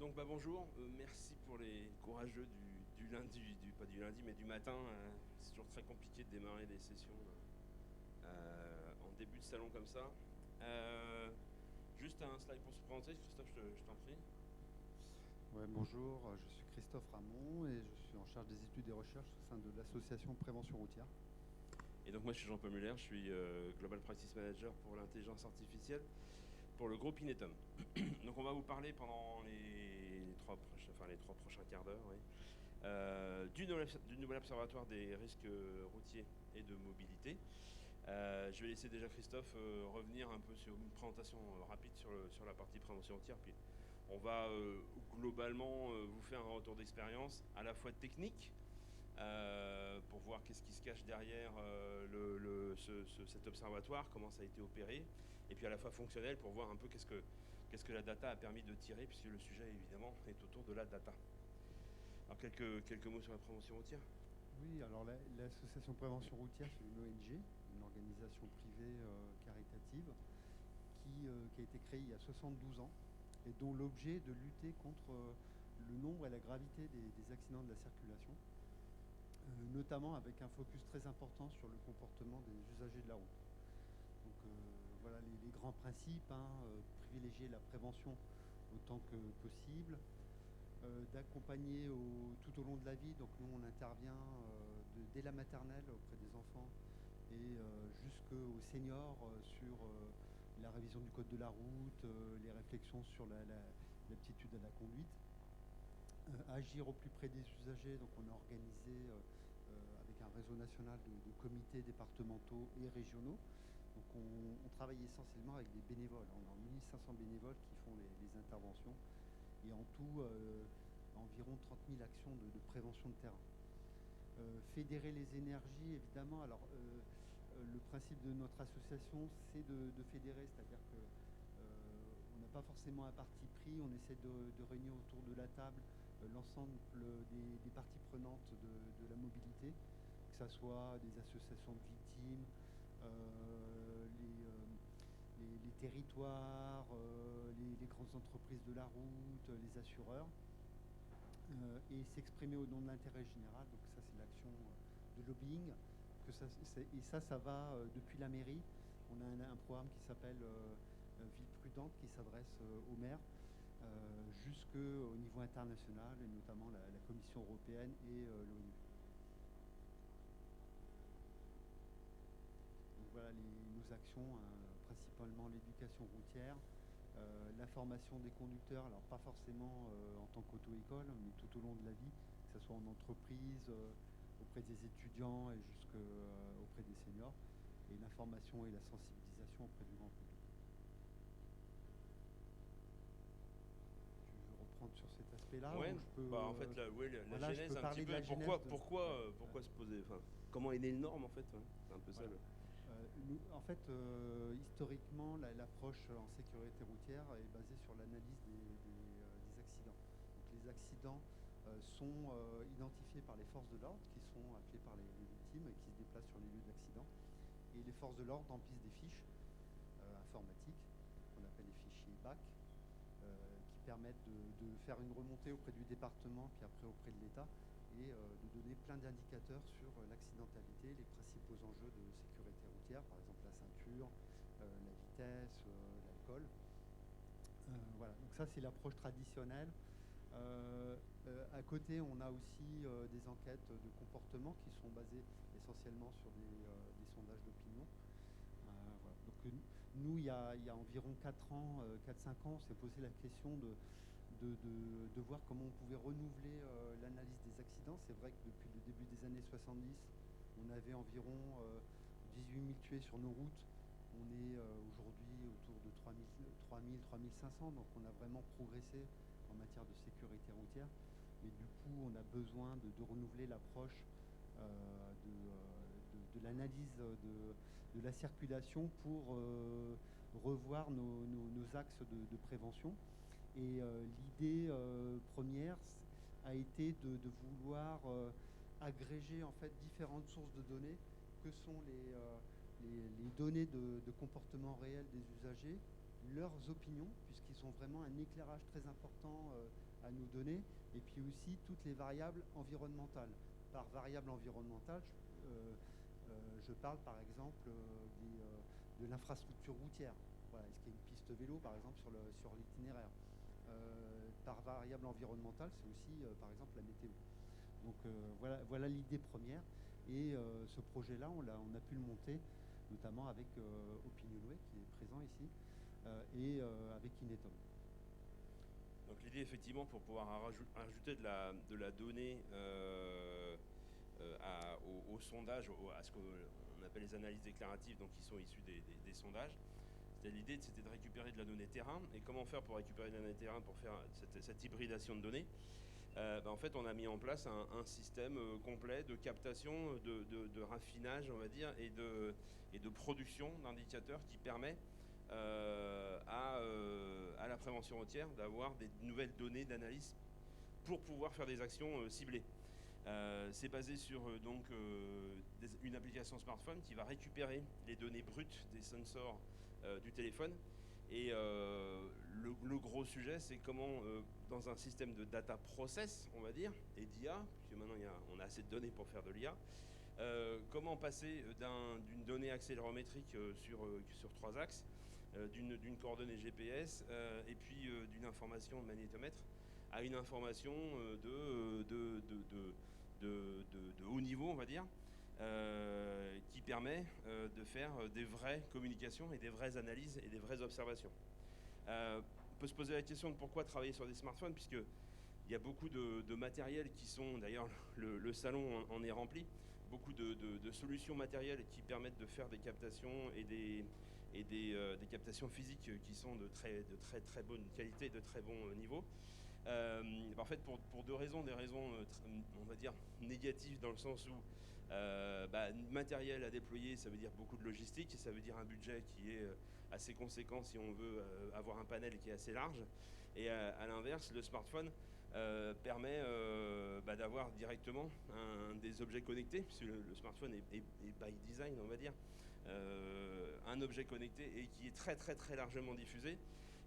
Donc bonjour, merci pour les courageux du lundi, pas du lundi mais du matin. C'est toujours très compliqué de démarrer des sessions en début de salon comme ça. Euh, Juste un slide pour se présenter, Christophe, je t'en prie. Ouais, bonjour, je suis Christophe Ramon et je suis en charge des études et recherches au sein de l'association Prévention routière. Et donc moi je suis Jean-Paul Muller, je suis Global Practice Manager pour l'intelligence artificielle pour le groupe Inetum. Donc on va vous parler pendant les trois prochains quarts d'heure, oui, du nouvel observatoire des risques routiers et de mobilité. Je vais laisser déjà Christophe revenir un peu sur une présentation rapide sur la partie prévention routière. Puis on va globalement vous faire un retour d'expérience à la fois technique pour voir qu'est-ce qui se cache derrière cet observatoire, comment ça a été opéré, et puis à la fois fonctionnel pour voir un peu qu'est-ce que la data a permis de tirer, puisque le sujet évidemment est autour de la data. Alors quelques mots sur la prévention routière. Oui, alors l'association Prévention routière, c'est une ONG, une organisation privée caritative qui a été créée il y a 72 ans et dont l'objet est de lutter contre le nombre et la gravité des accidents de la circulation, notamment avec un focus très important sur le comportement des usagers de la route. Donc voilà les grands principes, privilégier la prévention autant que possible, d'accompagner tout au long de la vie. Donc nous, on intervient dès la maternelle auprès des enfants et jusqu'aux seniors sur la révision du code de la route, les réflexions sur l'aptitude à la conduite. Agir au plus près des usagers. Donc on a organisé avec un réseau national de comités départementaux et régionaux. Donc on travaille essentiellement avec des bénévoles. On a 1500 bénévoles qui font les interventions et en tout environ 30 000 actions de prévention de terrain. Fédérer les énergies, évidemment. Alors le principe de notre association, c'est de fédérer, c'est-à-dire que on n'a pas forcément un parti pris, on essaie de réunir autour de la table l'ensemble des parties prenantes de la mobilité, que ce soit des associations de victimes, les territoires, les grandes entreprises de la route, les assureurs, et s'exprimer au nom de l'intérêt général. Donc ça, c'est l'action de lobbying. Ça va depuis la mairie. On a un programme qui s'appelle Ville prudente qui s'adresse aux maires jusqu'au niveau international, et notamment la Commission européenne et l'ONU. Donc voilà nos actions, principalement l'éducation routière, la formation des conducteurs, alors pas forcément en tant qu'auto-école, mais tout au long de la vie, que ce soit en entreprise, auprès des étudiants et auprès des seniors, et l'information et la sensibilisation auprès du grand public. Tu veux reprendre sur cet aspect-là Ouais, ou je peux, en fait la voilà, je genèse peux un petit parler de peu, la genèse de... pourquoi se poser, enfin, comment est née le norme en fait, ouais. C'est un peu ça Voilà. En fait, historiquement, l'approche en sécurité routière est basée sur l'analyse des accidents. Donc, les accidents sont identifiés par les forces de l'ordre, qui sont appelées par les victimes et qui se déplacent sur les lieux d'accident. Et les forces de l'ordre emplissent des fiches informatiques, qu'on appelle les fichiers BAC, qui permettent de faire une remontée auprès du département, puis après auprès de l'État, et de donner plein d'indicateurs sur l'accidentalité, les principaux enjeux de sécurité routière, par exemple la ceinture, la vitesse, l'alcool. Voilà, donc ça c'est l'approche traditionnelle. À côté, on a aussi des enquêtes de comportement qui sont basées essentiellement sur des sondages d'opinion. Voilà. Donc nous, il y a environ 4 ans, 4-5 ans, on s'est posé la question de voir comment on pouvait renouveler l'analyse des accidents. C'est vrai que depuis le début des années 70, on avait environ 18 000 tués sur nos routes. On est aujourd'hui autour de 3 000, 500, donc on a vraiment progressé en matière de sécurité routière. Mais du coup, on a besoin de renouveler l'approche de l'analyse de la circulation pour revoir nos axes de prévention. Et l'idée première a été de vouloir agréger en fait différentes sources de données que sont les données de comportement réel des usagers, leurs opinions, puisqu'ils ont vraiment un éclairage très important à nous donner, et puis aussi toutes les variables environnementales. Par variable environnementale, je parle par exemple de l'infrastructure routière. Voilà, est-ce qu'il y a une piste vélo par exemple sur l'itinéraire? Par variable environnementale, c'est aussi par exemple la météo. Donc voilà l'idée première. Et ce projet-là, on a pu le monter, notamment avec Opinionway, qui est présent ici, et avec Inetom. Donc l'idée, effectivement, pour pouvoir ajouter de la donnée au sondage, à ce qu'on appelle les analyses déclaratives, donc qui sont issues des sondages, l'idée, c'était de récupérer de la donnée terrain. Et comment faire pour récupérer de la donnée terrain, pour faire cette hybridation de données? En fait, on a mis en place un système complet de captation, de raffinage, on va dire, et de production d'indicateurs qui permet à la prévention routière d'avoir des nouvelles données d'analyse pour pouvoir faire des actions ciblées. C'est basé sur une application smartphone qui va récupérer les données brutes des sensors du téléphone. Et le gros sujet, c'est comment, dans un système de data process, on va dire, et d'IA, puisque maintenant on a assez de données pour faire de l'IA, comment passer d'une donnée accélérométrique sur 3 axes, d'une coordonnée GPS, et puis d'une information de magnétomètre, à une information de haut niveau, on va dire, qui permet de faire des vraies communications et des vraies analyses et des vraies observations. On peut se poser la question de pourquoi travailler sur des smartphones, puisqu'il y a beaucoup de matériel qui sont, d'ailleurs le salon en est rempli, beaucoup de solutions matérielles qui permettent de faire des captations et des captations physiques qui sont de très bonne qualité, de très bon niveau. En fait, pour des raisons, on va dire, négatives, dans le sens où matériel à déployer, ça veut dire beaucoup de logistique, et ça veut dire un budget qui est assez conséquent si on veut avoir un panel qui est assez large. Et à l'inverse, le smartphone permet d'avoir directement des objets connectés, puisque le smartphone est by design, on va dire, un objet connecté et qui est très largement diffusé,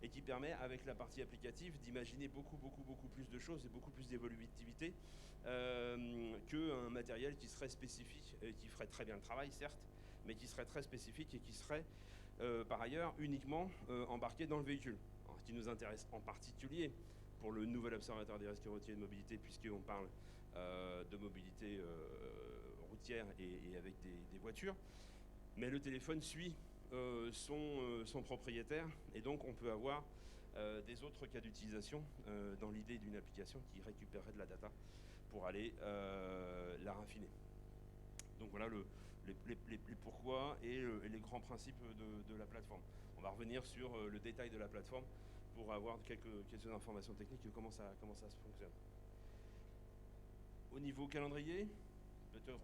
et qui permet, avec la partie applicative, d'imaginer beaucoup plus de choses et beaucoup plus d'évolutivité qu'un matériel qui serait spécifique et qui ferait très bien le travail, certes, mais qui serait très spécifique et qui serait par ailleurs uniquement embarqué dans le véhicule. Alors, ce qui nous intéresse en particulier pour le nouvel observatoire des risques routiers et de mobilité, puisqu'on parle de mobilité routière et avec des voitures, mais le téléphone suit son propriétaire, et donc on peut avoir des autres cas d'utilisation dans l'idée d'une application qui récupérerait de la data pour aller la raffiner. Donc voilà les pourquoi et les grands principes de la plateforme. On va revenir sur le détail de la plateforme pour avoir quelques informations techniques de comment ça se fonctionne. Au niveau calendrier, peut-être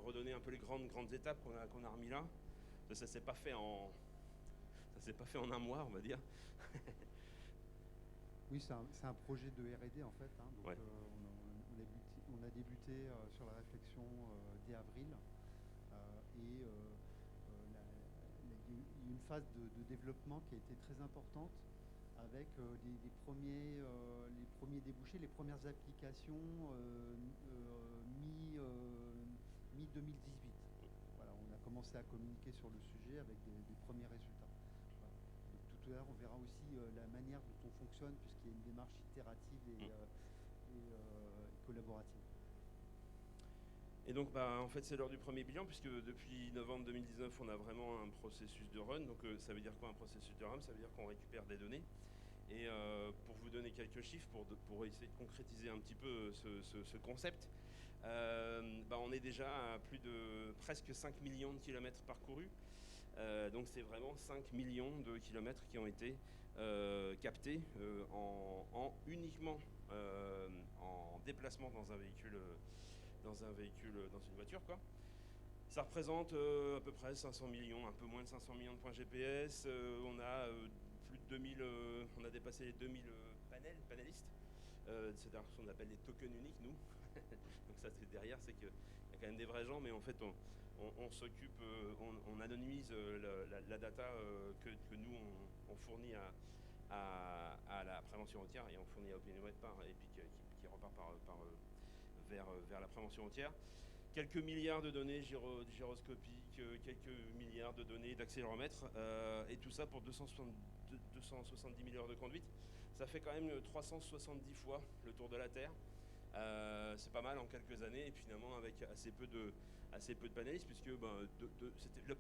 redonner un peu les grandes étapes qu'on a remis là. Ça s'est pas fait en un mois, on va dire. Oui, c'est un projet de R&D en fait. Donc, ouais. On a débuté sur la réflexion dès avril. Et il y a eu une phase de développement qui a été très importante, avec les premiers débouchés, les premières applications mi-2018. Voilà, on a commencé à communiquer sur le sujet avec des premiers résultats. Voilà. Donc, tout à l'heure, on verra aussi la manière dont on fonctionne, puisqu'il y a une démarche itérative et collaborative. Et donc, en fait, c'est l'heure du premier bilan, puisque depuis novembre 2019, on a vraiment un processus de run. Donc, ça veut dire quoi, un processus de run? Ça veut dire qu'on récupère des données. Et pour vous donner quelques chiffres, pour essayer de concrétiser un petit peu ce concept, on est déjà à plus de presque 5 millions de kilomètres parcourus. Donc, c'est vraiment 5 millions de kilomètres qui ont été captés uniquement en déplacement dans une voiture, quoi. Ça représente à peu près 500 millions, un peu moins de 500 millions de points GPS. On a plus de 2000, on a dépassé les 2000 panélistes C'est-à-dire ce qu'on appelle des tokens uniques, nous. Donc ça, c'est derrière, c'est qu'il y a quand même des vrais gens, mais en fait, on s'occupe, on anonymise la data que nous, on fournit à la prévention routière et on fournit à OpenUI et puis qui repart vers la prévention routière. Quelques milliards de données gyroscopiques, quelques milliards de données d'accéléromètres, et tout ça pour 270 000 heures de conduite. Ça fait quand même 370 fois le tour de la Terre. C'est pas mal en quelques années, et finalement avec assez peu de panélistes, puisque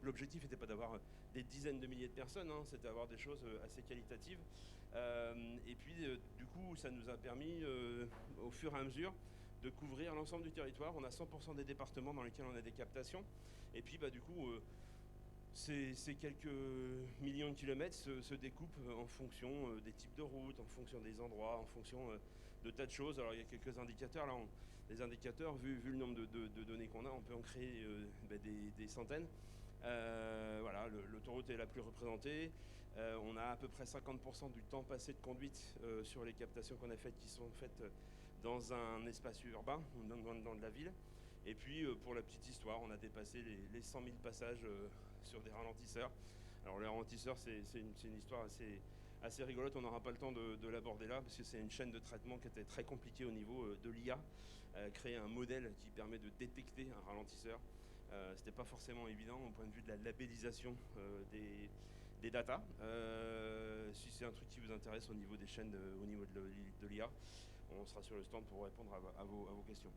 l'objectif n'était pas d'avoir des dizaines de milliers de personnes, hein, c'était d'avoir des choses assez qualitatives. Et puis du coup, ça nous a permis, au fur et à mesure, de couvrir l'ensemble du territoire. On a 100% des départements dans lesquels on a des captations. Et puis du coup, ces quelques millions de kilomètres se découpent en fonction des types de routes, en fonction des endroits, en fonction de tas de choses. Alors il y a quelques indicateurs. Là, les indicateurs, vu le nombre de données qu'on a, on peut en créer des centaines. Voilà, l'autoroute est la plus représentée. On a à peu près 50% du temps passé de conduite sur les captations qu'on a faites qui sont faites dans un espace urbain, dans de la ville. Et puis, pour la petite histoire, on a dépassé les 100 000 passages sur des ralentisseurs. Alors, les ralentisseurs, c'est une histoire assez rigolote. On n'aura pas le temps de l'aborder là, parce que c'est une chaîne de traitement qui était très compliquée au niveau de l'IA. Créer un modèle qui permet de détecter un ralentisseur, c'était pas forcément évident au point de vue de la labellisation des datas. Si c'est un truc qui vous intéresse au niveau des chaînes, au niveau de l'IA, on sera sur le stand pour répondre à vos questions.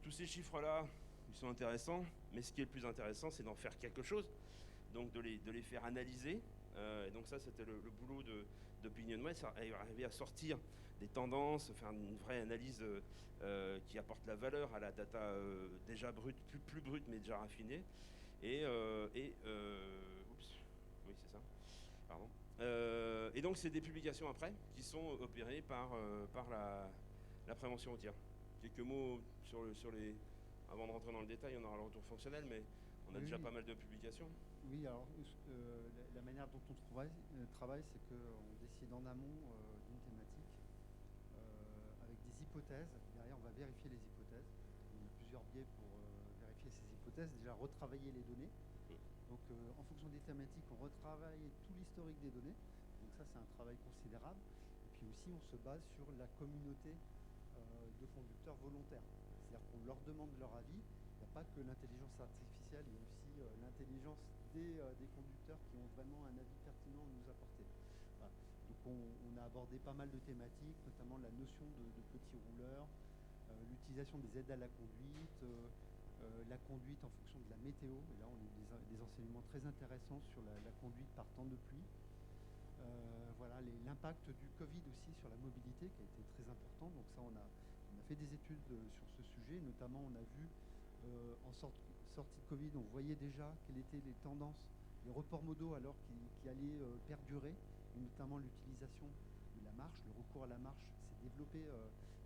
Tous ces chiffres-là, ils sont intéressants, mais ce qui est le plus intéressant, c'est d'en faire quelque chose, donc de les faire analyser. Et donc ça, c'était le boulot d'OpinionWay, arriver à sortir des tendances, faire une vraie analyse qui apporte la valeur à la data déjà brute, plus brute, mais déjà raffinée. Oups, oui, c'est ça. Pardon. Et donc, c'est des publications après qui sont opérées par la prévention routière. Quelques mots sur les... Avant de rentrer dans le détail, on aura le retour fonctionnel, mais on a déjà pas mal de publications. Oui, alors la manière dont on travaille, c'est qu'on décide en amont d'une thématique avec des hypothèses. Derrière, on va vérifier les hypothèses. Il y a plusieurs biais pour vérifier ces hypothèses. Déjà, retravailler les données. Donc, en fonction des thématiques, on retravaille tout l'historique des données. Donc ça, c'est un travail considérable. Et puis aussi, on se base sur la communauté de conducteurs volontaires. C'est-à-dire qu'on leur demande leur avis. Il n'y a pas que l'intelligence artificielle, il y a aussi l'intelligence des conducteurs qui ont vraiment un avis pertinent à nous apporter. Voilà. Donc on a abordé pas mal de thématiques, notamment la notion de petits rouleurs, l'utilisation des aides à la conduite, la conduite en fonction de la météo. Et là, on a eu des enseignements très intéressants sur la conduite par temps de pluie. Voilà, l'impact du Covid aussi sur la mobilité qui a été très important. Donc ça, on a fait des études sur ce sujet. Notamment, on a vu en sortie de Covid, on voyait déjà quelles étaient les tendances, les reports modaux alors qui allaient perdurer, et notamment l'utilisation de la marche, le recours à la marche s'est développé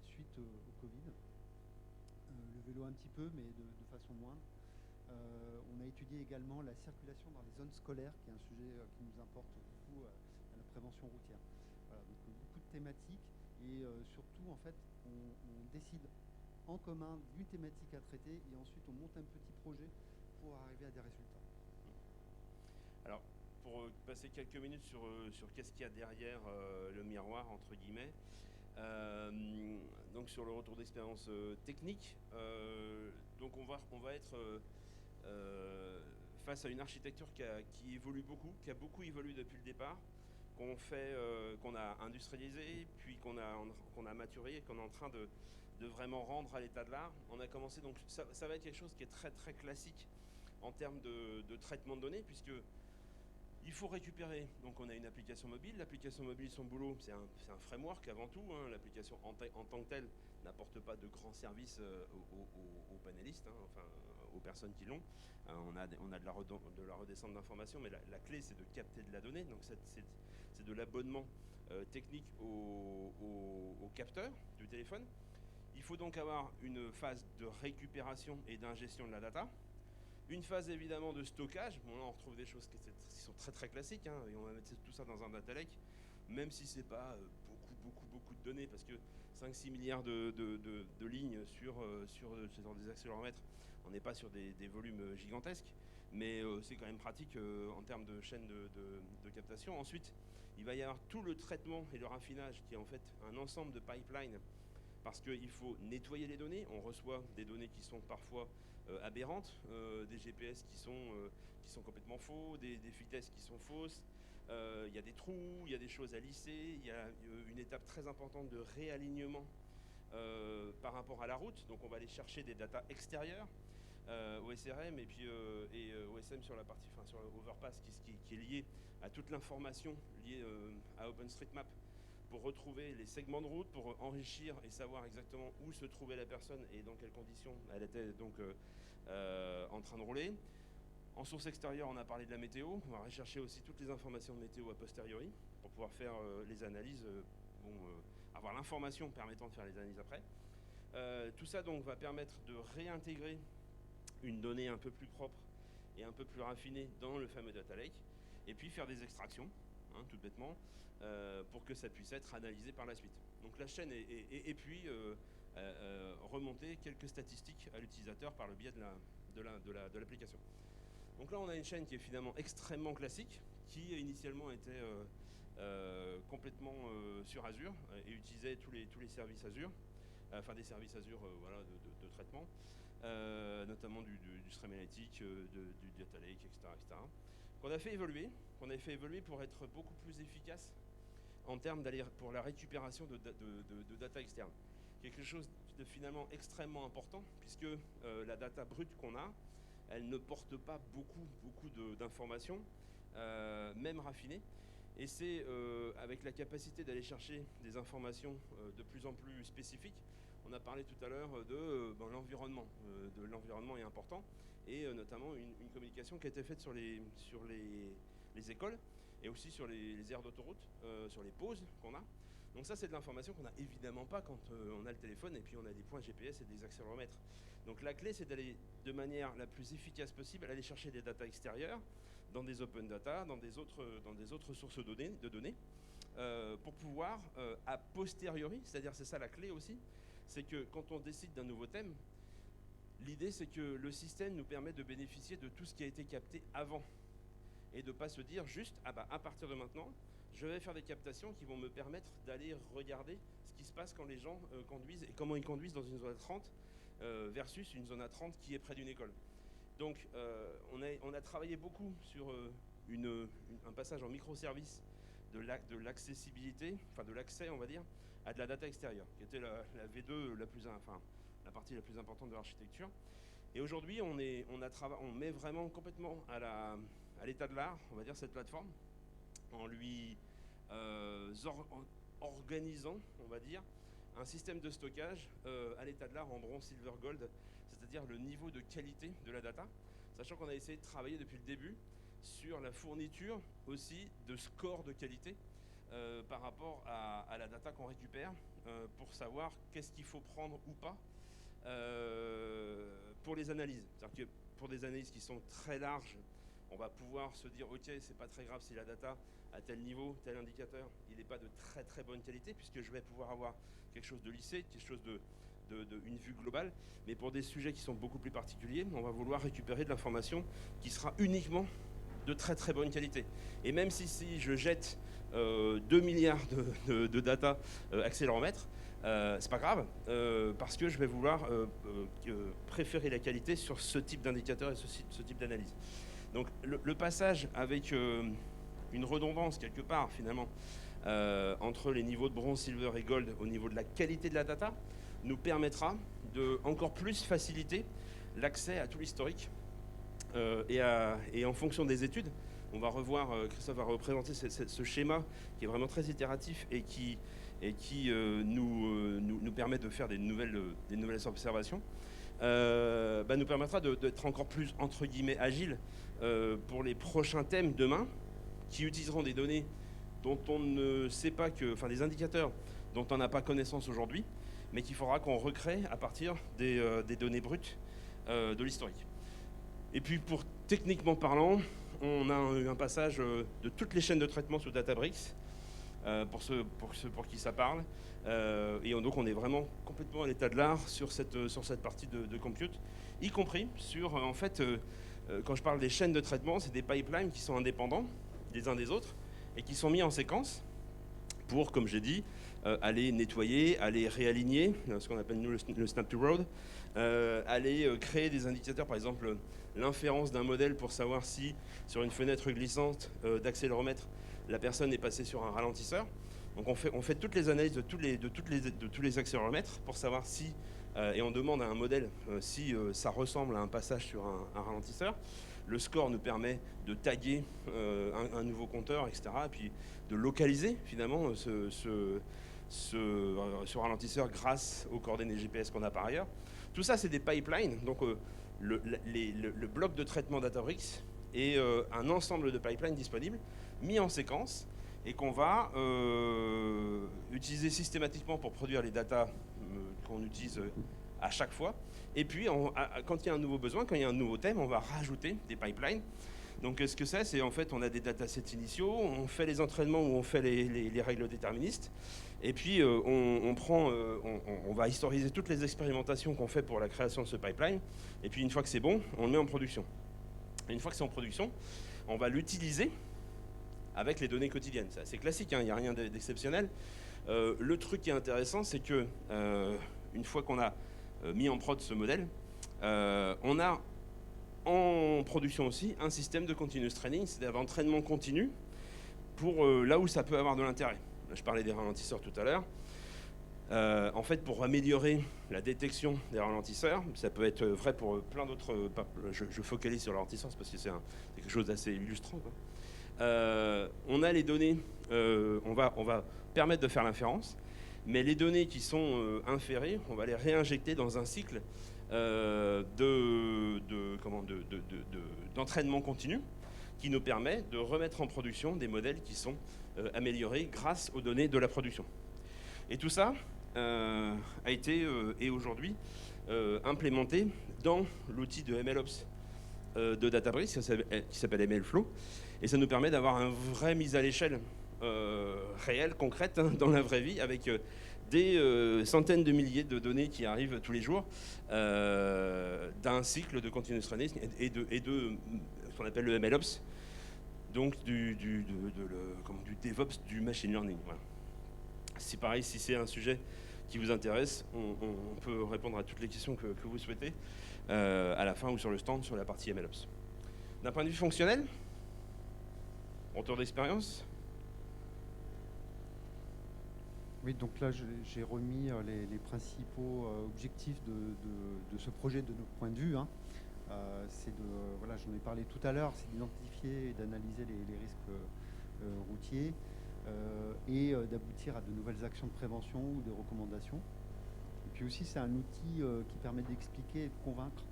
suite au Covid. Le vélo un petit peu, mais de façon moindre. On a étudié également la circulation dans les zones scolaires, qui est un sujet qui nous importe beaucoup à la prévention routière. Voilà, donc beaucoup de thématiques, et surtout, en fait, on décide en commun d'une thématique à traiter, et ensuite on monte un petit projet pour arriver à des résultats. Alors, pour passer quelques minutes sur qu'est-ce qu'il y a derrière le miroir, entre guillemets, donc sur le retour d'expérience technique, donc on va être face à une architecture qui évolue beaucoup, qui a beaucoup évolué depuis le départ, qu'on a industrialisé, puis qu'on a maturé et qu'on est en train de vraiment rendre à l'état de l'art. On a commencé, donc ça va être quelque chose qui est très très classique en termes de traitement de données, puisque il faut récupérer. Donc on a une application mobile. L'application mobile, son boulot, c'est un framework avant tout. Hein. L'application en tant que telle n'apporte pas de grands services aux panélistes, hein, enfin aux personnes qui l'ont. On a de la redescente d'informations, mais la clé, c'est de capter de la donnée. Donc c'est de l'abonnement technique au capteur du téléphone. Il faut donc avoir une phase de récupération et d'ingestion de la data. Une phase évidemment de stockage. Bon, là on retrouve des choses qui sont très très classiques, hein, et on va mettre tout ça dans un data lake, même si c'est pas beaucoup de données, parce que 5-6 milliards de lignes sur des accéléromètres, on n'est pas sur des volumes gigantesques, mais c'est quand même pratique en termes de chaîne de captation. Ensuite, il va y avoir tout le traitement et le raffinage qui est en fait un ensemble de pipelines, parce qu'il faut nettoyer les données. On reçoit des données qui sont parfois aberrantes, des GPS qui sont complètement faux, des vitesses qui sont fausses. Il y a des trous, il y a des choses à lisser, il y a une étape très importante de réalignement par rapport à la route. Donc on va aller chercher des datas extérieures, OSRM et puis OSM sur la partie, enfin sur l'overpass qui est lié à toute l'information liée à OpenStreetMap, pour retrouver les segments de route, pour enrichir et savoir exactement où se trouvait la personne et dans quelles conditions elle était donc en train de rouler. En source extérieure, on a parlé de la météo. On va rechercher aussi toutes les informations de météo a posteriori pour pouvoir faire les analyses, avoir l'information permettant de faire les analyses après. Tout ça donc va permettre de réintégrer une donnée un peu plus propre et un peu plus raffinée dans le fameux data lake, et puis faire des extractions, tout bêtement, pour que ça puisse être analysé par la suite. Donc la chaîne et puis remonter quelques statistiques à l'utilisateur par le biais de l'application. Donc là, on a une chaîne qui est finalement extrêmement classique, qui initialement était complètement sur Azure et utilisait tous les services Azure, enfin des services Azure voilà, de traitement, notamment du Stream Analytics, du Data Lake, etc. Qu'on a fait évoluer pour être beaucoup plus efficace en termes pour la récupération de data externe. Quelque chose de finalement extrêmement important, puisque la data brute qu'on a, elle ne porte pas beaucoup d'informations, même raffinées. Et c'est avec la capacité d'aller chercher des informations de plus en plus spécifiques. On a parlé tout à l'heure de l'environnement. L'environnement est important, et notamment une communication qui a été faite sur les écoles, et aussi sur les aires d'autoroute, sur les pauses qu'on a. Donc ça, c'est de l'information qu'on n'a évidemment pas quand on a le téléphone et puis on a des points GPS et des accéléromètres. Donc la clé, c'est d'aller de manière la plus efficace possible, aller chercher des datas extérieures dans des open data, dans des autres sources de données, pour pouvoir, a posteriori, c'est-à-dire c'est ça la clé aussi, c'est que quand on décide d'un nouveau thème, l'idée c'est que le système nous permet de bénéficier de tout ce qui a été capté avant, et de ne pas se dire juste, à partir de maintenant, je vais faire des captations qui vont me permettre d'aller regarder ce qui se passe quand les gens conduisent et comment ils conduisent dans une zone à 30 versus une zone à 30 qui est près d'une école. Donc on a travaillé beaucoup sur un passage en microservice de l'accessibilité, enfin de l'accès on va dire, à de la data extérieure, qui était la V2 la partie la plus importante de l'architecture. Et aujourd'hui on met vraiment complètement à l'état de l'art, on va dire, cette plateforme, en lui organisant, on va dire, un système de stockage à l'état de l'art en bronze, silver, gold, c'est-à-dire le niveau de qualité de la data, sachant qu'on a essayé de travailler depuis le début sur la fourniture aussi de scores de qualité par rapport à la data qu'on récupère, pour savoir qu'est-ce qu'il faut prendre ou pas pour les analyses. C'est-à-dire que pour des analyses qui sont très larges, on va pouvoir se dire, ok, c'est pas très grave si la data à tel niveau, tel indicateur, il n'est pas de très très bonne qualité, puisque je vais pouvoir avoir quelque chose de lissé, quelque chose une vue globale. Mais pour des sujets qui sont beaucoup plus particuliers, on va vouloir récupérer de l'information qui sera uniquement de très très bonne qualité. Et même si je jette 2 milliards de data accéléromètres, c'est pas grave, parce que je vais vouloir préférer la qualité sur ce type d'indicateur et ce type d'analyse. Donc le passage avec une redondance quelque part finalement entre les niveaux de bronze, silver et gold au niveau de la qualité de la data nous permettra de encore plus faciliter l'accès à tout l'historique et en fonction des études. On va revoir, Christophe va représenter ce schéma qui est vraiment très itératif et qui nous permet de faire des nouvelles observations. Nous permettra d'être encore plus, entre guillemets, agile pour les prochains thèmes demain, qui utiliseront des données dont on ne sait pas des indicateurs dont on n'a pas connaissance aujourd'hui, mais qu'il faudra qu'on recrée à partir des données brutes de l'historique. Et puis techniquement parlant, on a eu un passage de toutes les chaînes de traitement sous Databricks pour qui ça parle. Et donc on est vraiment complètement à l'état de l'art sur cette partie de compute, y compris sur, en fait, quand je parle des chaînes de traitement, c'est des pipelines qui sont indépendants les uns des autres et qui sont mis en séquence pour, comme j'ai dit, aller nettoyer, aller réaligner, ce qu'on appelle nous le snap to road, aller créer des indicateurs, par exemple l'inférence d'un modèle pour savoir si sur une fenêtre glissante d'accéléromètre, la personne est passée sur un ralentisseur. Donc on fait toutes les analyses de tous les accéléromètres pour savoir si, et on demande à un modèle si ça ressemble à un passage sur un ralentisseur. Le score nous permet de taguer un nouveau compteur, etc. Et puis de localiser finalement ce ralentisseur grâce aux coordonnées GPS qu'on a par ailleurs. Tout ça, c'est des pipelines. Donc le bloc de traitement Databricks est un ensemble de pipelines disponibles, mis en séquence, et qu'on va utiliser systématiquement pour produire les datas qu'on utilise à chaque fois. Et puis, quand il y a un nouveau besoin, quand il y a un nouveau thème, on va rajouter des pipelines. Donc, ce que c'est en fait, on a des datasets initiaux, on fait les entraînements où on fait les règles déterministes, et puis on va historiser toutes les expérimentations qu'on fait pour la création de ce pipeline, et puis une fois que c'est bon, on le met en production. Et une fois que c'est en production, on va l'utiliser avec les données quotidiennes. C'est assez classique, hein, il n'y a rien d'exceptionnel. Le truc qui est intéressant, c'est que une fois qu'on a mis en prod ce modèle, on a en production aussi un système de continuous training, c'est-à-dire d'entraînement continu pour là où ça peut avoir de l'intérêt. Je parlais des ralentisseurs tout à l'heure. En fait, pour améliorer la détection des ralentisseurs, ça peut être vrai pour plein d'autres... je focalise sur les ralentisseurs parce que c'est quelque chose d'assez illustrant, quoi. On a les données, on va permettre de faire l'inférence, mais les données qui sont inférées, on va les réinjecter dans un cycle d'entraînement continu qui nous permet de remettre en production des modèles qui sont améliorés grâce aux données de la production. Et tout ça a été et aujourd'hui implémenté dans l'outil de MLOps de Databricks qui s'appelle MLflow, et ça nous permet d'avoir une vraie mise à l'échelle réelle, concrète, hein, dans la vraie vie, avec des centaines de milliers de données qui arrivent tous les jours d'un cycle de continuous training et de ce qu'on appelle le MLOps, donc du DevOps du machine learning. Voilà. C'est pareil, si c'est un sujet qui vous intéresse, on peut répondre à toutes les questions que vous souhaitez à la fin ou sur le stand sur la partie MLOps. D'un point de vue fonctionnel, retour d'expérience. Oui, donc là, j'ai remis les principaux objectifs de ce projet de notre point de vue, hein. Voilà, j'en ai parlé tout à l'heure, c'est d'identifier et d'analyser les risques routiers et d'aboutir à de nouvelles actions de prévention ou de recommandations. Et puis aussi, c'est un outil qui permet d'expliquer et de convaincre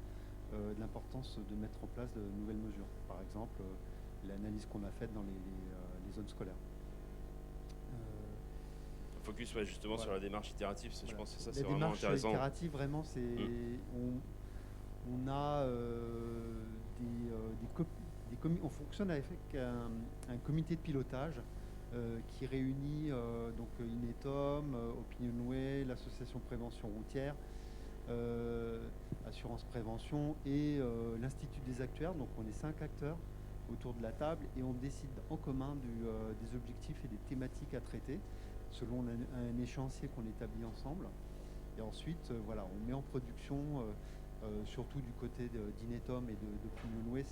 de l'importance de mettre en place de nouvelles mesures. Par exemple, l'analyse qu'on a faite dans les zones scolaires. Focus justement sur la démarche itérative, je pense que ça c'est vraiment intéressant. La démarche itérative, vraiment, c'est on a on fonctionne avec un comité de pilotage qui réunit donc Inetom, Opinionway, l'association prévention routière, Assurance Prévention et l'Institut des actuaires. Donc on est 5 acteurs autour de la table et on décide en commun des objectifs et des thématiques à traiter selon un échéancier qu'on établit ensemble. Et ensuite, voilà, on met en production, surtout du côté d'Inetom et d'Opinionway,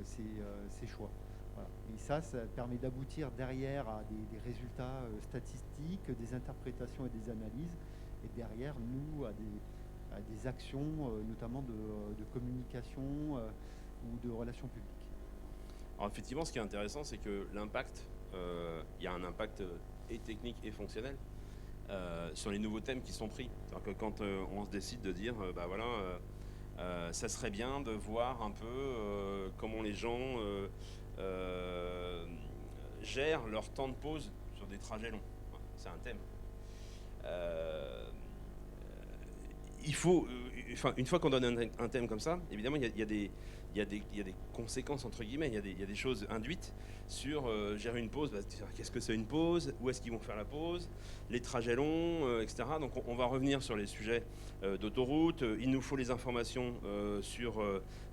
ces choix. Voilà. Et ça permet d'aboutir derrière à des résultats statistiques, des interprétations et des analyses, et derrière, nous, à des actions, notamment de communication ou de relations publiques. Alors effectivement, ce qui est intéressant, c'est que l'impact, il y a un impact et technique et fonctionnel sur les nouveaux thèmes qui sont pris. C'est-à-dire que quand on se décide de dire, bah voilà, ça serait bien de voir un peu comment les gens gèrent leur temps de pause sur des trajets longs. C'est un thème. il faut, une fois qu'on donne un thème comme ça, évidemment, il y a des conséquences, entre guillemets, il y a des choses induites sur gérer une pause. Qu'est-ce que c'est une pause? Où est-ce qu'ils vont faire la pause? Les trajets longs, etc. Donc on va revenir sur les sujets d'autoroute. Il nous faut les informations sur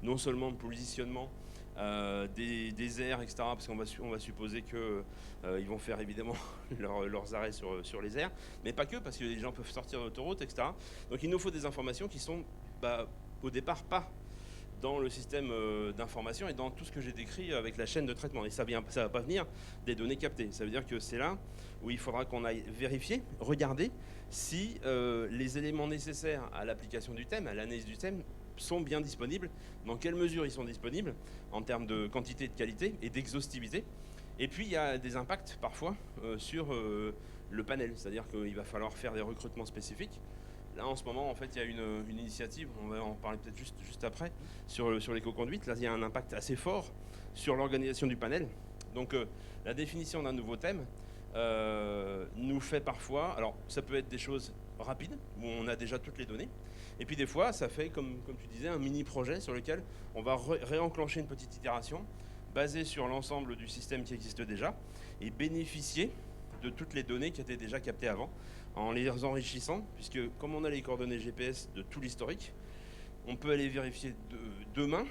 non seulement le positionnement des aires, etc. Parce qu'on va supposer qu'ils vont faire évidemment leurs arrêts sur les aires, mais pas que, parce que les gens peuvent sortir de l'autoroute, etc. Donc il nous faut des informations qui sont au départ pas dans le système d'information et dans tout ce que j'ai décrit avec la chaîne de traitement. Et ça va pas venir des données captées. Ça veut dire que c'est là où il faudra qu'on aille vérifier, regarder si les éléments nécessaires à l'application du thème, à l'analyse du thème, sont bien disponibles, dans quelle mesure ils sont disponibles en termes de quantité, de qualité et d'exhaustivité. Et puis il y a des impacts parfois sur le panel, c'est-à-dire qu'il va falloir faire des recrutements spécifiques. Là en ce moment en fait il y a une initiative, on va en parler peut-être juste après, sur l'éco-conduite. Là il y a un impact assez fort sur l'organisation du panel. Donc la définition d'un nouveau thème nous fait parfois, alors ça peut être des choses rapides, où on a déjà toutes les données, et puis des fois ça fait comme tu disais un mini-projet sur lequel on va réenclencher une petite itération basée sur l'ensemble du système qui existe déjà et bénéficier de toutes les données qui étaient déjà captées avant en les enrichissant, puisque comme on a les coordonnées GPS de tout l'historique, on peut aller vérifier demain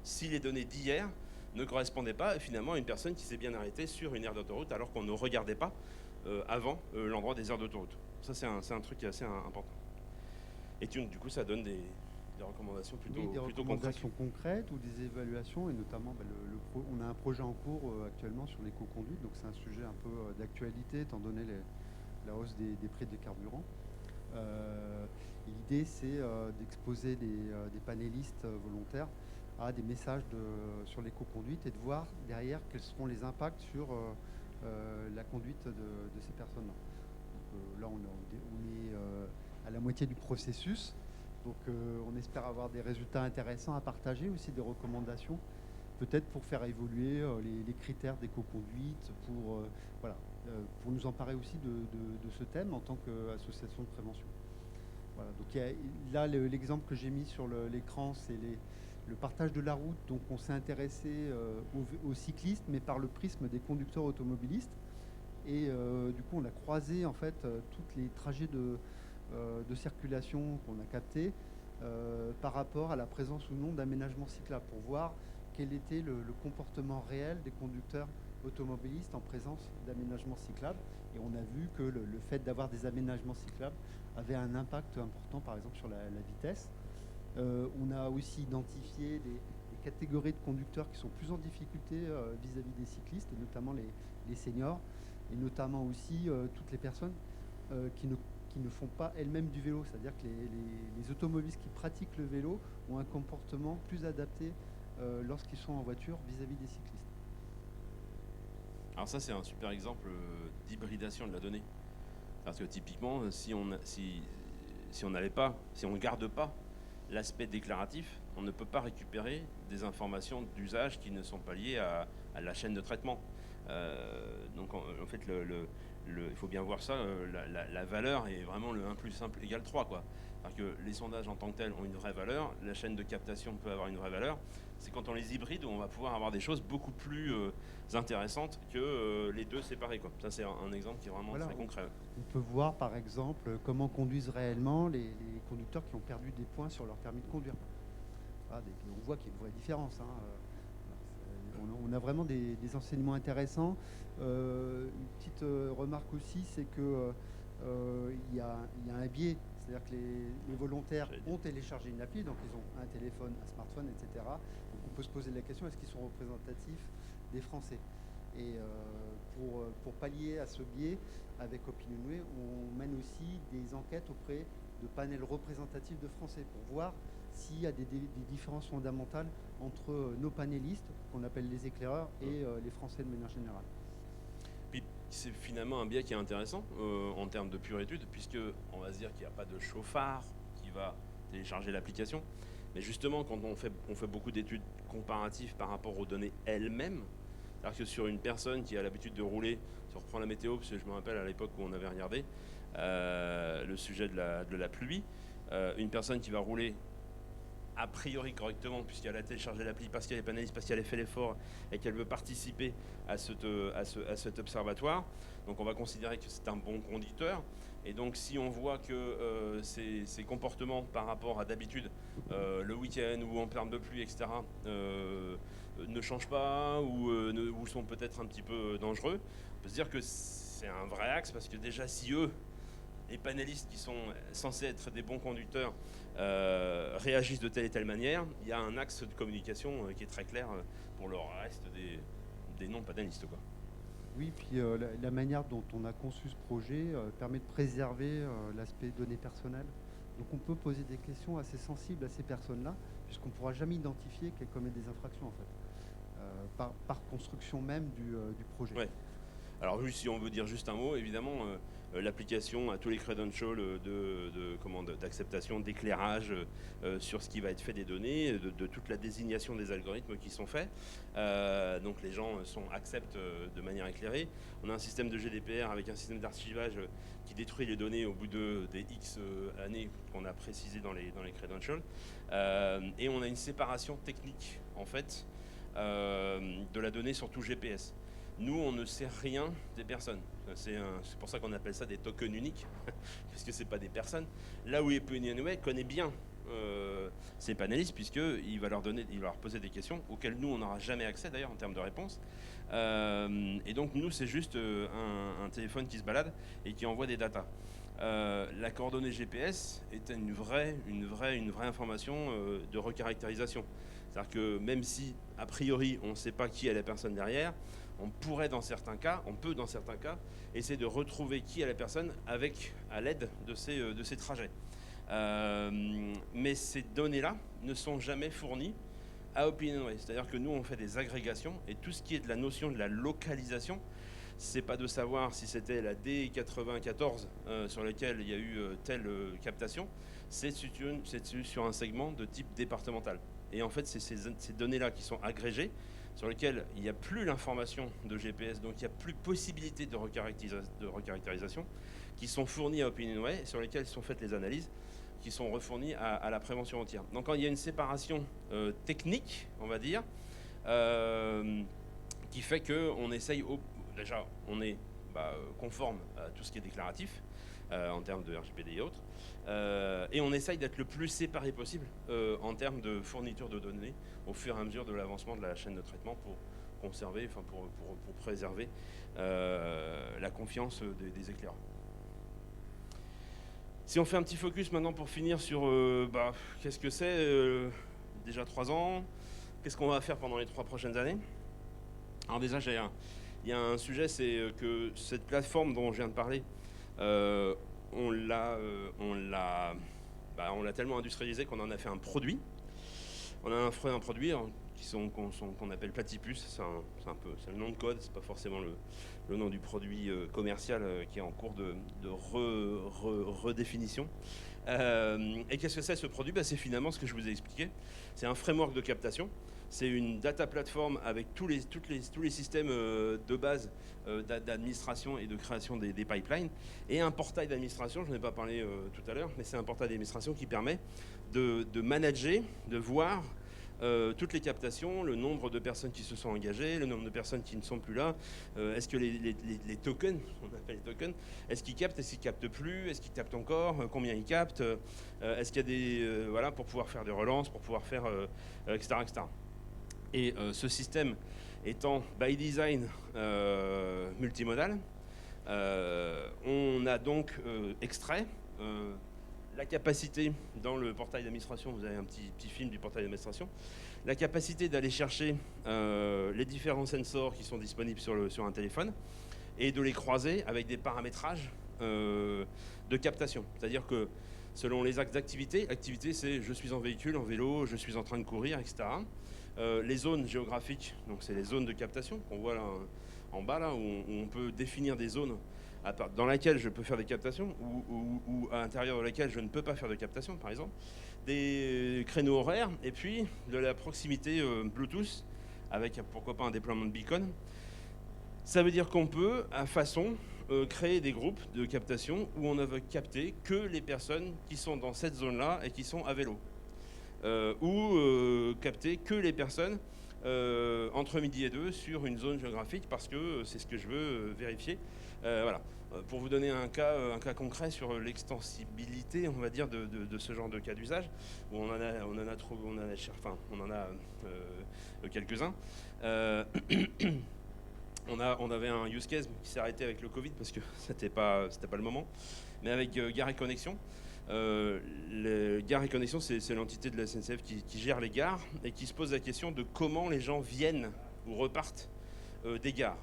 si les données d'hier ne correspondaient pas finalement à une personne qui s'est bien arrêtée sur une aire d'autoroute alors qu'on ne regardait pas avant l'endroit des aires d'autoroute. Ça c'est un truc qui est assez important. Et du coup ça donne des recommandations plutôt concrètes ou des évaluations, et notamment on a un projet en cours actuellement sur l'éco-conduite, donc c'est un sujet un peu d'actualité étant donné la hausse des prix des carburants. L'idée c'est d'exposer des panélistes volontaires à des messages sur l'éco-conduite et de voir derrière quels seront les impacts sur la conduite de ces personnes-là. Là on est à la moitié du processus. Donc on espère avoir des résultats intéressants à partager, aussi des recommandations, peut-être pour faire évoluer les critères d'éco-conduite, pour nous emparer aussi de ce thème en tant qu'association de prévention. Voilà, donc là l'exemple que j'ai mis sur l'écran, c'est le partage de la route. Donc on s'est intéressé aux cyclistes, mais par le prisme des conducteurs automobilistes. Et du coup on a croisé en fait tous les trajets de circulation qu'on a capté par rapport à la présence ou non d'aménagements cyclables, pour voir quel était le comportement réel des conducteurs automobilistes en présence d'aménagements cyclables. Et on a vu que le fait d'avoir des aménagements cyclables avait un impact important, par exemple, sur la vitesse. On a aussi identifié des catégories de conducteurs qui sont plus en difficulté vis-à-vis des cyclistes, et notamment les seniors, et notamment aussi toutes les personnes qui ne font pas elles-mêmes du vélo. C'est-à-dire que les automobilistes qui pratiquent le vélo ont un comportement plus adapté lorsqu'ils sont en voiture vis-à-vis des cyclistes. Alors ça c'est un super exemple d'hybridation de la donnée. Parce que typiquement, si on ne garde pas l'aspect déclaratif, on ne peut pas récupérer des informations d'usage qui ne sont pas liées à la chaîne de traitement. Donc en fait, il faut bien voir ça, la valeur est vraiment le 1 plus 1 égale 3, quoi. Parce que les sondages en tant que tels ont une vraie valeur, la chaîne de captation peut avoir une vraie valeur. C'est quand on les hybride où on va pouvoir avoir des choses beaucoup plus intéressantes que les deux séparés, quoi. Ça c'est un exemple qui est vraiment très concret. On peut voir par exemple comment conduisent réellement les conducteurs qui ont perdu des points sur leur permis de conduire. On voit qu'il y a une vraie différence, hein. On a vraiment des enseignements intéressants. Une petite remarque aussi, c'est que il y a un biais, c'est-à-dire que les volontaires ont téléchargé une appli, donc ils ont un téléphone, un smartphone, etc. Donc on peut se poser la question, est-ce qu'ils sont représentatifs des Français? Et pour pallier à ce biais, avec Opinionway, on mène aussi des enquêtes auprès de panels représentatifs de Français pour voir s'il y a des différences fondamentales entre nos panélistes, qu'on appelle les éclaireurs, et les Français de manière générale. Puis c'est finalement un biais qui est intéressant en termes de pure étude, puisque on va se dire qu'il n'y a pas de chauffard qui va télécharger l'application. Mais justement, quand on fait beaucoup d'études comparatives par rapport aux données elles-mêmes, c'est-à-dire que sur une personne qui a l'habitude de rouler, si on reprend la météo, parce que je me rappelle à l'époque où on avait regardé le sujet de la pluie, une personne qui va rouler a priori correctement, puisqu'elle a téléchargé l'appli, parce qu'elle est panéliste, parce qu'elle a fait l'effort et qu'elle veut participer à cet observatoire. Donc on va considérer que c'est un bon conducteur. Et donc si on voit que ses comportements par rapport à d'habitude, le week-end ou en période de pluie, etc., ne changent pas ou sont peut-être un petit peu dangereux, on peut se dire que c'est un vrai axe, parce que déjà si eux, les panélistes qui sont censés être des bons conducteurs, réagissent de telle et telle manière, il y a un axe de communication qui est très clair pour le reste des non-panélistes, quoi. Oui, puis la manière dont on a conçu ce projet permet de préserver l'aspect données personnelles. Donc on peut poser des questions assez sensibles à ces personnes-là, puisqu'on ne pourra jamais identifier qu'elles commettent des infractions, en fait, par construction même du projet. Ouais. Alors oui, si on veut dire juste un mot, évidemment, l'application à tous les credentials d'acceptation, d'éclairage sur ce qui va être fait des données, de toute la désignation des algorithmes qui sont faits. Donc les gens acceptent de manière éclairée. On a un système de GDPR avec un système d'archivage qui détruit les données au bout des X années qu'on a précisé dans les credentials. Et on a une séparation technique, en fait, de la donnée sur tout GPS. Nous, on ne sait rien des personnes. C'est pour ça qu'on appelle ça des tokens uniques, parce que ce n'est pas des personnes. Là où Opinionway connaît bien ces panélistes, puisqu'il va leur poser des questions auxquelles nous, on n'aura jamais accès, d'ailleurs, en termes de réponses. Et donc, nous, c'est juste un téléphone qui se balade et qui envoie des datas. La coordonnée GPS est une vraie information de recaractérisation. C'est-à-dire que même si, a priori, on ne sait pas qui est la personne derrière, on peut dans certains cas, essayer de retrouver qui est la personne à l'aide de ces trajets. Mais ces données-là ne sont jamais fournies à Opinionway. C'est-à-dire que nous, on fait des agrégations, et tout ce qui est de la notion de la localisation, c'est pas de savoir si c'était la D94 sur laquelle il y a eu telle captation, c'est sur un segment de type départemental. Et en fait, c'est ces données-là qui sont agrégées, sur lesquelles il n'y a plus l'information de GPS, donc il n'y a plus possibilité de recaractérisation, qui sont fournies à Opinionway, sur lesquelles sont faites les analyses, qui sont refournies à la prévention routière. Donc quand il y a une séparation technique, on va dire, qui fait qu'on essaye, déjà on est conforme à tout ce qui est déclaratif, en termes de RGPD et autres, et on essaye d'être le plus séparé possible en termes de fourniture de données au fur et à mesure de l'avancement de la chaîne de traitement pour conserver, pour préserver la confiance des éclaireurs. Si on fait un petit focus maintenant pour finir sur qu'est-ce que c'est, déjà 3 ans, qu'est-ce qu'on va faire pendant les 3 prochaines années. Alors déjà, il y a un sujet, c'est que cette plateforme dont je viens de parler, on l'a tellement industrialisé qu'on en a fait un produit. On a un produit qu'on appelle Platypus. C'est le nom de code, c'est pas forcément le nom du produit commercial qui est en cours de redéfinition. Et qu'est-ce que c'est ce produit? C'est finalement ce que je vous ai expliqué. C'est un framework de captation. C'est une data platform avec tous les systèmes de base d'administration et de création des pipelines, et un portail d'administration, je n'en ai pas parlé tout à l'heure, mais c'est un portail d'administration qui permet de manager, de voir toutes les captations, le nombre de personnes qui se sont engagées, le nombre de personnes qui ne sont plus là, est-ce que les tokens, on appelle les tokens, est-ce qu'ils captent, est-ce qu'ils captent plus, est-ce qu'ils captent encore, combien ils captent, est-ce qu'il y a des... voilà, pour pouvoir faire des relances, pour pouvoir faire... etc., etc. Et ce système étant by design multimodal, on a donc extrait la capacité, dans le portail d'administration, vous avez un petit film du portail d'administration, la capacité d'aller chercher les différents sensors qui sont disponibles sur un téléphone et de les croiser avec des paramétrages de captation. C'est-à-dire que selon les axes d'activité, activité c'est je suis en véhicule, en vélo, je suis en train de courir, etc. Les zones géographiques, donc c'est les zones de captation qu'on voit là en bas, là, où on peut définir des zones dans laquelle je peux faire des captations ou à l'intérieur de laquelle je ne peux pas faire de captation, par exemple, des créneaux horaires, et puis de la proximité Bluetooth, avec pourquoi pas un déploiement de beacon. Ça veut dire qu'on peut, à façon, créer des groupes de captation où on ne veut capter que les personnes qui sont dans cette zone-là et qui sont à vélo. Ou capter que les personnes entre midi et 2 sur une zone géographique parce que c'est ce que je veux vérifier. Voilà. Pour vous donner un cas concret sur l'extensibilité, on va dire, de ce genre de cas d'usage, où on en a quelques-uns. On avait un use case qui s'est arrêté avec le Covid parce que c'était pas le moment, mais avec Gare et Connexion. Les Gares et Connexion, c'est l'entité de la SNCF qui gère les gares et qui se pose la question de comment les gens viennent ou repartent des gares.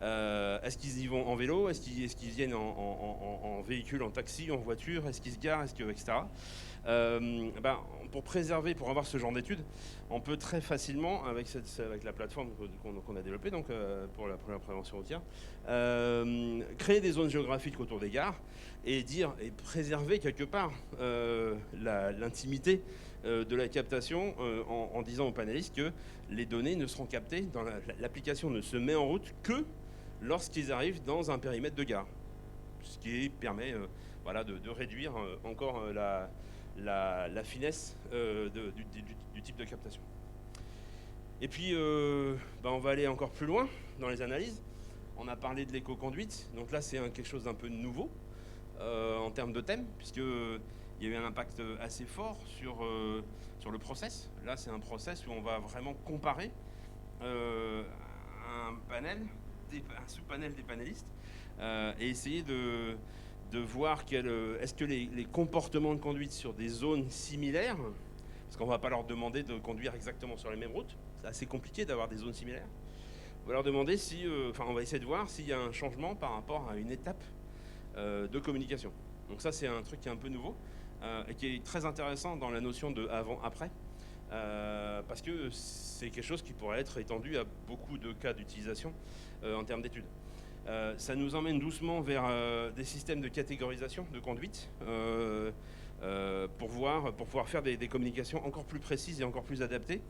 Est-ce qu'ils y vont en vélo? Est-ce qu'ils viennent en véhicule, en taxi, en voiture? Est-ce qu'ils se garent? Etc. Pour préserver, pour avoir ce genre d'études, on peut très facilement, avec la plateforme qu'on a développée donc, pour la prévention routière, créer des zones géographiques autour des gares et préserver quelque part l'intimité de la captation en disant aux panélistes que les données ne seront captées, l'application ne se met en route que lorsqu'ils arrivent dans un périmètre de gare. Ce qui permet de réduire encore la finesse du type de captation. Et puis, on va aller encore plus loin dans les analyses. On a parlé de l'éco-conduite. Donc là, c'est quelque chose d'un peu nouveau en termes de thème, puisqu'il y a eu un impact assez fort sur le process. Là, c'est un process où on va vraiment comparer un sous-panel des panélistes et essayer de voir est-ce que les comportements de conduite sur des zones similaires, parce qu'on ne va pas leur demander de conduire exactement sur les mêmes routes, c'est assez compliqué d'avoir des zones similaires. On va leur demander on va essayer de voir s'il y a un changement par rapport à une étape de communication. Donc ça, c'est un truc qui est un peu nouveau et qui est très intéressant dans la notion de avant-après, parce que c'est quelque chose qui pourrait être étendu à beaucoup de cas d'utilisation en termes d'études. Ça nous emmène doucement vers des systèmes de catégorisation de conduite pour pouvoir faire des communications encore plus précises et encore plus adaptées.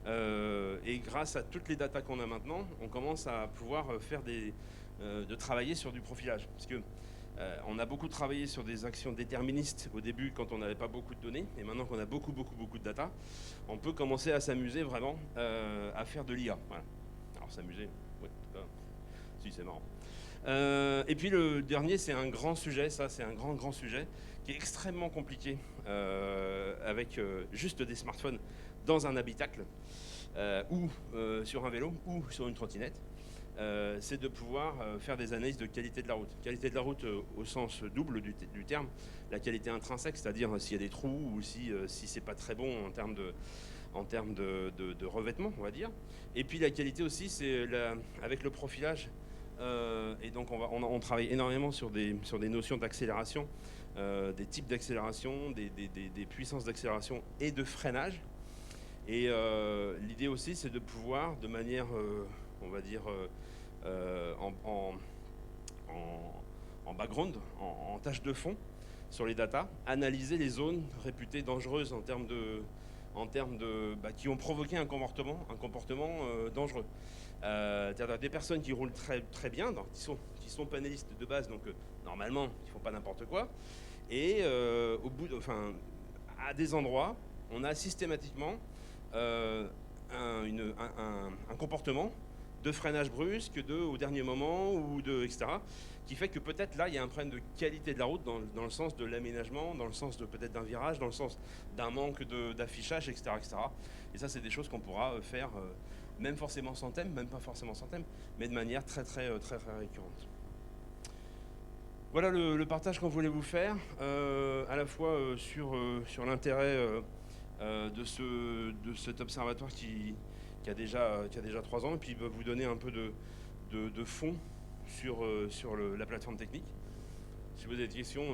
Et grâce à toutes les datas qu'on a maintenant, on commence à pouvoir de travailler sur du profilage. Parce que on a beaucoup travaillé sur des actions déterministes au début quand on n'avait pas beaucoup de données, et maintenant qu'on a beaucoup de data, on peut commencer à s'amuser vraiment à faire de l'IA. Voilà. Alors s'amuser, oui, si c'est marrant. Et puis le dernier, c'est un grand sujet, ça c'est un grand sujet qui est extrêmement compliqué avec juste des smartphones dans un habitacle ou sur un vélo ou sur une trottinette. C'est de pouvoir faire des analyses de qualité de la route. Qualité de la route au sens double du terme, la qualité intrinsèque, c'est-à-dire s'il y a des trous ou si c'est pas très bon en termes de revêtement, on va dire. Et puis la qualité aussi, c'est avec le profilage. Et donc on travaille énormément sur des notions d'accélération, des types d'accélération, des puissances d'accélération et de freinage. Et l'idée aussi, c'est de pouvoir, de manière, on va dire, en background, en tâche de fond, sur les datas, analyser les zones réputées dangereuses qui ont provoqué un comportement dangereux. C'est-à-dire des personnes qui roulent très bien, qui sont panélistes de base, donc normalement, ils ne font pas n'importe quoi. Et à des endroits, on a systématiquement un comportement de freinage brusque, au dernier moment, etc. Qui fait que peut-être là, il y a un problème de qualité de la route dans le sens de l'aménagement, dans le sens peut-être d'un virage, dans le sens d'un manque d'affichage, etc., etc. Et ça, c'est des choses qu'on pourra faire, même forcément sans thème, même pas forcément sans thème, mais de manière très récurrente. Voilà le partage qu'on voulait vous faire, à la fois sur l'intérêt de cet observatoire qui a déjà 3 ans, et puis vous donner un peu de fond sur la plateforme technique. Si vous avez des questions,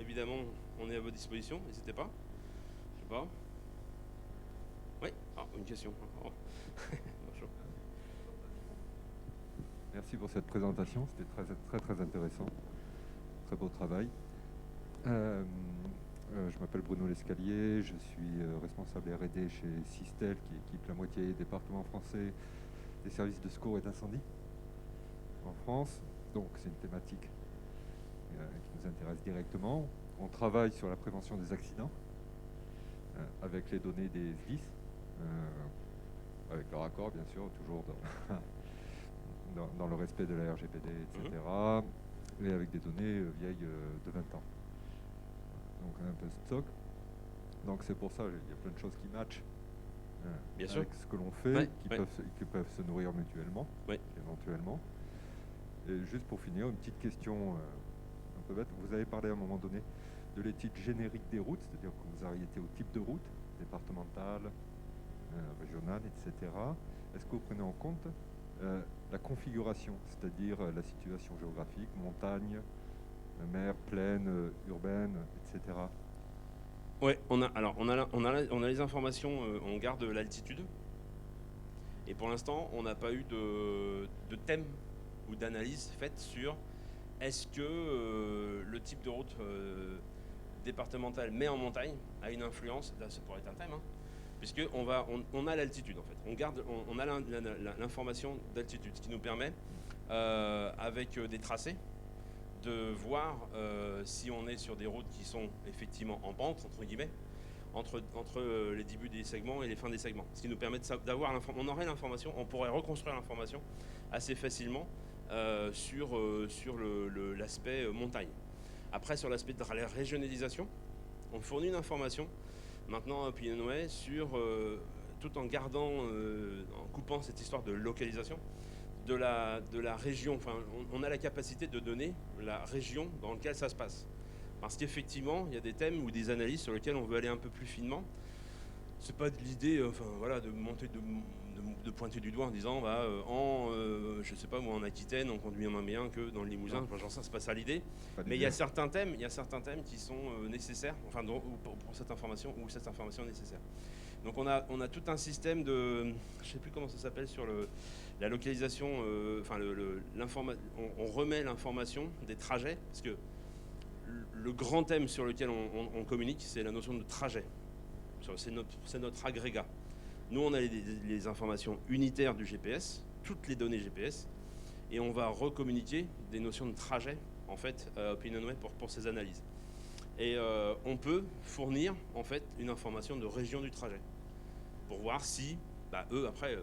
évidemment, on est à votre disposition, n'hésitez pas. Je sais pas. Oui, une question. Merci pour cette présentation, c'était très intéressant. Très beau travail. Je m'appelle Bruno Lescalier, je suis responsable R&D chez Sistel, qui équipe la moitié des départements français des services de secours et d'incendie en France. Donc c'est une thématique qui nous intéresse directement. On travaille sur la prévention des accidents avec les données des SDIS, avec leur accord bien sûr, toujours dans le respect de la RGPD, etc. Et avec des données vieilles de 20 ans. Donc un peu de stock. Donc c'est pour ça, il y a plein de choses qui matchent Bien avec sûr. ce que l'on fait, Ouais, qui peuvent se nourrir mutuellement, Ouais. éventuellement. Et juste pour finir, une petite question un peu bête. Vous avez parlé à un moment donné de l'étude générique des routes, c'est-à-dire que vous arrêtez au type de route, départementale, régionale, etc. Est-ce que vous prenez en compte la configuration, c'est-à-dire la situation géographique, montagne, mer, plaine, urbaine, etc. Ouais, on a les informations, on garde l'altitude. Et pour l'instant, on n'a pas eu de thème ou d'analyse faite sur est-ce que le type de route départementale mais en montagne a une influence. Là, ça pourrait être un thème, puisqu'on a l'altitude en fait. On a l'information d'altitude, ce qui nous permet, avec des tracés, de voir si on est sur des routes qui sont effectivement en pente, entre guillemets, entre les débuts des segments et les fins des segments. Ce qui nous permet d'avoir on aurait l'information, on pourrait reconstruire l'information assez facilement sur l'aspect montagne. Après, sur l'aspect de la régionalisation, on fournit une information maintenant à Opinionway sur, tout en gardant, en coupant cette histoire de localisation, de la région. Enfin, on a la capacité de donner la région dans laquelle ça se passe. Parce qu'effectivement, il y a des thèmes ou des analyses sur lesquelles on veut aller un peu plus finement. C'est pas de l'idée, de monter, de pointer du doigt en disant, je sais pas moi, en Aquitaine, on conduit moins bien que dans le Limousin. Genre ça, c'est pas ça l'idée. Mais il y a certains thèmes, qui sont nécessaires, pour cette information ou cette information nécessaire. Donc on a tout un système de, je sais plus comment ça s'appelle sur la localisation, on remet l'information des trajets, parce que le grand thème sur lequel on communique, c'est la notion de trajet. C'est notre agrégat. Nous, on a les informations unitaires du GPS, toutes les données GPS, et on va recommuniquer des notions de trajet, en fait, à Opinionway pour ces analyses. Et on peut fournir, en fait, une information de région du trajet, pour voir si, eux, après,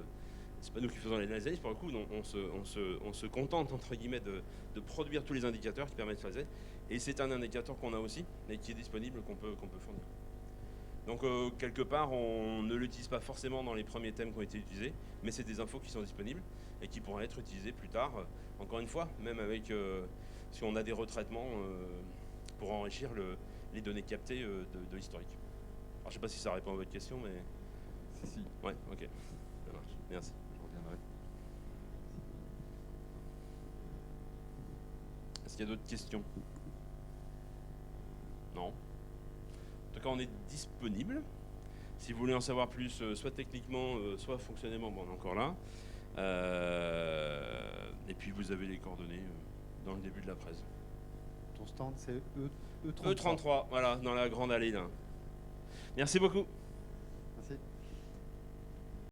c'est pas nous qui faisons les analyses, pour le coup, on se contente, entre guillemets, de produire tous les indicateurs qui permettent de faire. Et c'est un indicateur qu'on a aussi, et qui est disponible, qu'on peut fournir. Donc, quelque part, on ne l'utilise pas forcément dans les premiers thèmes qui ont été utilisés, mais c'est des infos qui sont disponibles et qui pourraient être utilisées plus tard, encore une fois, même avec, si on a des retraitements pour enrichir les données captées de l'historique. Alors, je sais pas si ça répond à votre question, mais... Si. Ouais, ok. Ça marche. Merci. Je reviendrai. Est-ce qu'il y a d'autres questions? Non. En tout cas, on est disponible. Si vous voulez en savoir plus, soit techniquement, soit fonctionnellement, on est encore là. Et puis, vous avez les coordonnées dans le début de la presse. Ton stand, c'est E33. E33, voilà, dans la grande allée là. Merci beaucoup. Merci.